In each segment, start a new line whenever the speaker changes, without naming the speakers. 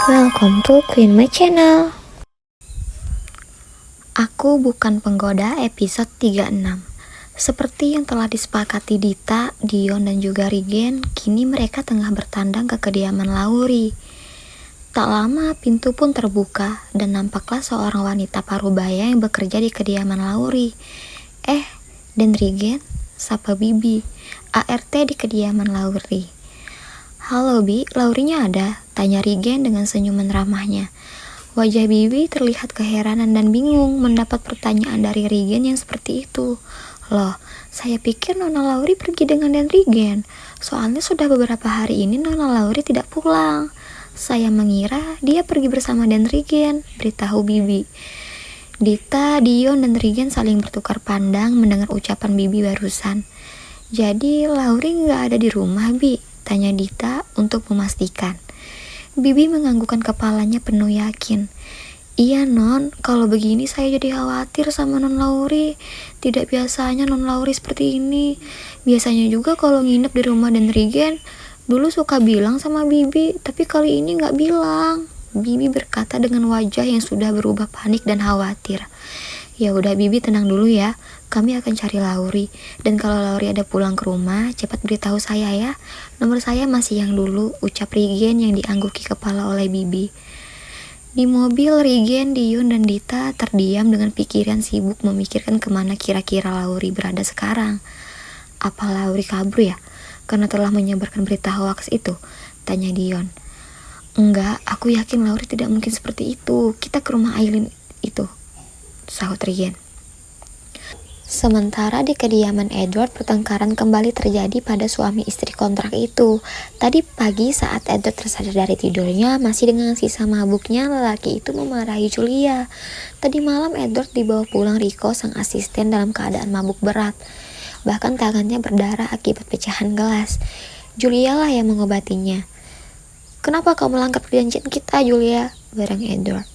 Welcome to Queen My Channel. Aku bukan penggoda episode 36. Seperti yang telah disepakati Dita, Dion dan juga Rigen, kini mereka tengah bertandang ke kediaman Lauri. Tak lama pintu pun terbuka dan nampaklah seorang wanita parubaya yang bekerja di kediaman Lauri. Dan Rigen, sapa Bibi, ART di kediaman Lauri. "Halo Bi, Laurinya ada?" tanya Rigen dengan senyuman ramahnya. Wajah Bibi terlihat keheranan dan bingung mendapat pertanyaan dari Rigen yang seperti itu. "Loh, saya pikir Nona Lauri pergi dengan Den Rigen. Soalnya sudah beberapa hari ini Nona Lauri tidak pulang. Saya mengira dia pergi bersama Den Rigen," beritahu Bibi. Dita, Dion, dan Rigen saling bertukar pandang mendengar ucapan Bibi barusan. "Jadi Lauri nggak ada di rumah, Bi?" tanya Dita untuk memastikan. Bibi menganggukkan kepalanya penuh yakin. "Iya Non, kalau begini saya jadi khawatir sama Non Lauri. Tidak biasanya Non Lauri seperti ini. Biasanya juga kalau nginep di rumah Den Rigen, dulu suka bilang sama Bibi, tapi kali ini nggak bilang," Bibi berkata dengan wajah yang sudah berubah panik dan khawatir. "Ya udah Bibi, tenang dulu ya. Kami akan cari Lauri. Dan kalau Lauri ada pulang ke rumah, cepat beritahu saya ya. Nomor saya masih yang dulu," ucap Rigen yang diangguki kepala oleh Bibi. Di mobil, Rigen, Dion, dan Dita terdiam dengan pikiran sibuk memikirkan kemana kira-kira Lauri berada sekarang. "Apa Lauri kabur ya? Karena telah menyebarkan berita hoaks itu?" tanya Dion. "Enggak, aku yakin Lauri tidak mungkin seperti itu. Kita ke rumah Aileen itu," sahut Rigen. Sementara di kediaman Edward, pertengkaran kembali terjadi pada suami istri kontrak itu. Tadi pagi saat Edward tersadar dari tidurnya, masih dengan sisa mabuknya, lelaki itu memarahi Julia. Tadi malam Edward dibawa pulang Rico, sang asisten, dalam keadaan mabuk berat. Bahkan tangannya berdarah akibat pecahan gelas. Julia lah yang mengobatinya. "Kenapa kau melanggar perjanjian kita, Julia?" barang Edward.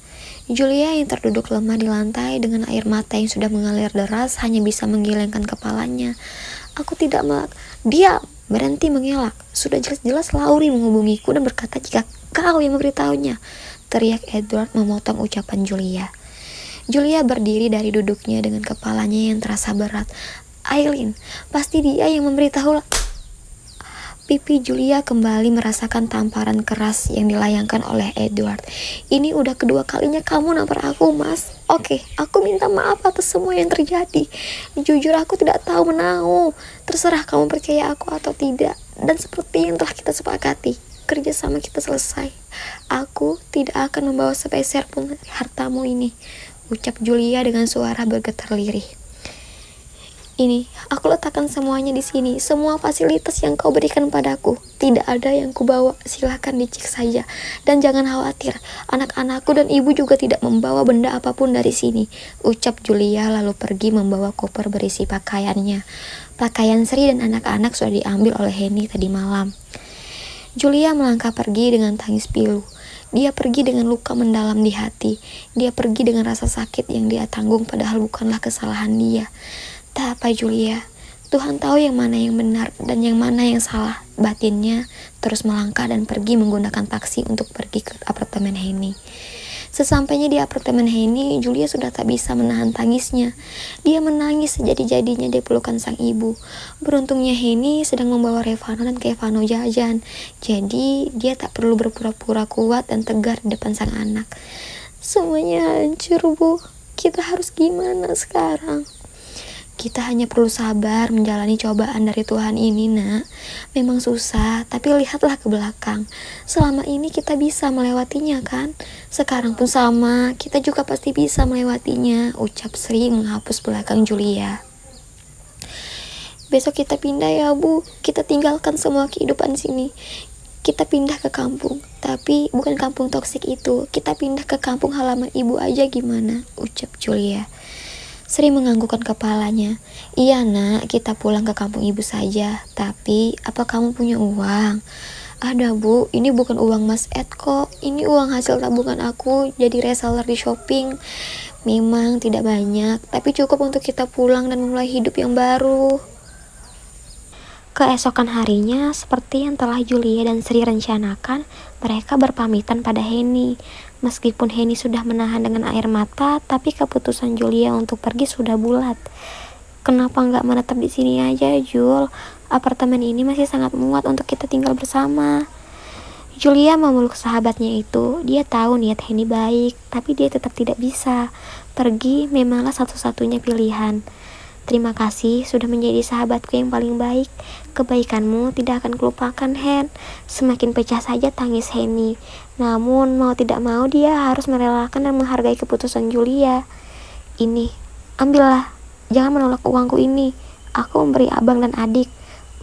Julia yang terduduk lemah di lantai dengan air mata yang sudah mengalir deras hanya bisa menggelengkan kepalanya. "Aku tidak Diam! Berhenti mengelak. Sudah jelas-jelas Lauri menghubungiku dan berkata jika kau yang memberitahunya," teriak Edward memotong ucapan Julia. Julia berdiri dari duduknya dengan kepalanya yang terasa berat. "Aileen, pasti dia yang memberitahu." Pipi Julia kembali merasakan tamparan keras yang dilayangkan oleh Edward. "Ini udah kedua kalinya kamu nampar aku, Mas. Oke, aku minta maaf atas semua yang terjadi. Jujur aku tidak tahu menau. Terserah kamu percaya aku atau tidak. Dan seperti yang telah kita sepakati, kerjasama kita selesai. Aku tidak akan membawa sepeser pun hartamu ini," ucap Julia dengan suara bergetar lirih. "Ini, aku letakkan semuanya di sini. Semua fasilitas yang kau berikan padaku. Tidak ada yang kubawa. Silakan dicek saja. Dan jangan khawatir, anak-anakku dan ibu juga tidak membawa benda apapun dari sini," ucap Julia lalu pergi membawa koper berisi pakaiannya. Pakaian Sri dan anak-anak sudah diambil oleh Henny tadi malam. Julia melangkah pergi dengan tangis pilu. Dia pergi dengan luka mendalam di hati. Dia pergi dengan rasa sakit yang dia tanggung padahal bukanlah kesalahan dia. "Tak apa Julia, Tuhan tahu yang mana yang benar dan yang mana yang salah," batinnya terus melangkah dan pergi menggunakan taksi untuk pergi ke apartemen Henny. Sesampainya di apartemen Henny, Julia sudah tak bisa menahan tangisnya. Dia menangis sejadi-jadinya di pelukan sang ibu. Beruntungnya Henny sedang membawa Revano dan Kevano jajan, jadi dia tak perlu berpura-pura kuat dan tegar di depan sang anak. "Semuanya hancur, Bu. Kita harus gimana sekarang?" "Kita hanya perlu sabar menjalani cobaan dari Tuhan ini, Nak. Memang susah, tapi lihatlah ke belakang. Selama ini kita bisa melewatinya, kan? Sekarang pun sama, kita juga pasti bisa melewatinya," ucap Sri menghapus belakang Julia. "Besok kita pindah ya, Bu. Kita tinggalkan semua kehidupan sini. Kita pindah ke kampung. Tapi bukan kampung toksik itu. Kita pindah ke kampung halaman ibu aja gimana?" ucap Julia. Sri menganggukkan kepalanya. "Iya Nak, kita pulang ke kampung ibu saja. Tapi, apa kamu punya uang?" "Ada Bu, ini bukan uang Mas Ed kok. Ini uang hasil tabungan aku jadi reseller di shopping. Memang tidak banyak, tapi cukup untuk kita pulang dan mulai hidup yang baru." Keesokan harinya, seperti yang telah Julia dan Sri rencanakan, mereka berpamitan pada Henny. Meskipun Henny sudah menahan dengan air mata, tapi keputusan Julia untuk pergi sudah bulat. Kenapa nggak menetap di sini aja, Jul? Apartemen ini masih sangat muat untuk kita tinggal bersama. Julia memeluk sahabatnya itu. Dia tahu niat Henny baik, tapi dia tetap tidak bisa. Pergi memanglah satu-satunya pilihan. Terima kasih sudah menjadi sahabatku yang paling baik. Kebaikanmu tidak akan kulupakan, Hen. Semakin pecah saja tangis Henny. Namun mau tidak mau dia harus merelakan dan menghargai keputusan Julia. Ini, ambillah. Jangan menolak uangku ini. Aku memberi abang dan adik,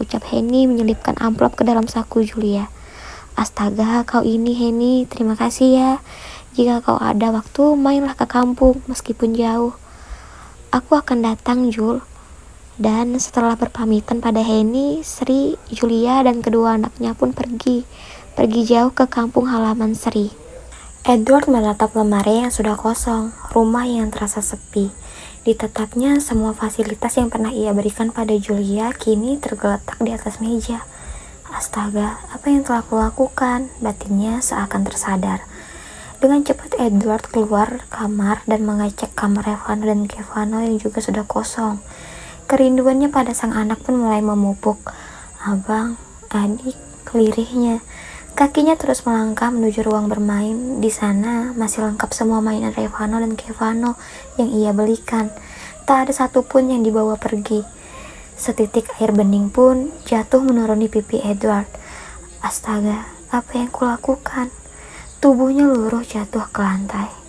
ucap Henny menyelipkan amplop ke dalam saku Julia. Astaga, kau ini Henny, terima kasih ya. Jika kau ada waktu, mainlah ke kampung meskipun jauh. Aku akan datang, Jul. Dan setelah berpamitan pada Henny, Sri, Julia, dan kedua anaknya pun pergi jauh ke kampung halaman Sri. Edward menatap lemari yang sudah kosong, rumah yang terasa sepi. Di tetapnya, semua fasilitas yang pernah ia berikan pada Julia kini tergeletak di atas meja. Astaga, apa yang telah kulakukan? Batinnya seakan tersadar. Dengan cepat Edward keluar kamar dan mengecek kamar Evan dan Kevano yang juga sudah kosong. Kerinduannya pada sang anak pun mulai memupuk. Abang, adik, lirihnya. Kakinya terus melangkah menuju ruang bermain. Di sana masih lengkap semua mainan Revano dan Kevano yang ia belikan. Tak ada satupun yang dibawa pergi. Setitik air bening pun jatuh menuruni pipi Edward. Astaga, apa yang kulakukan? Tubuhnya luruh jatuh ke lantai.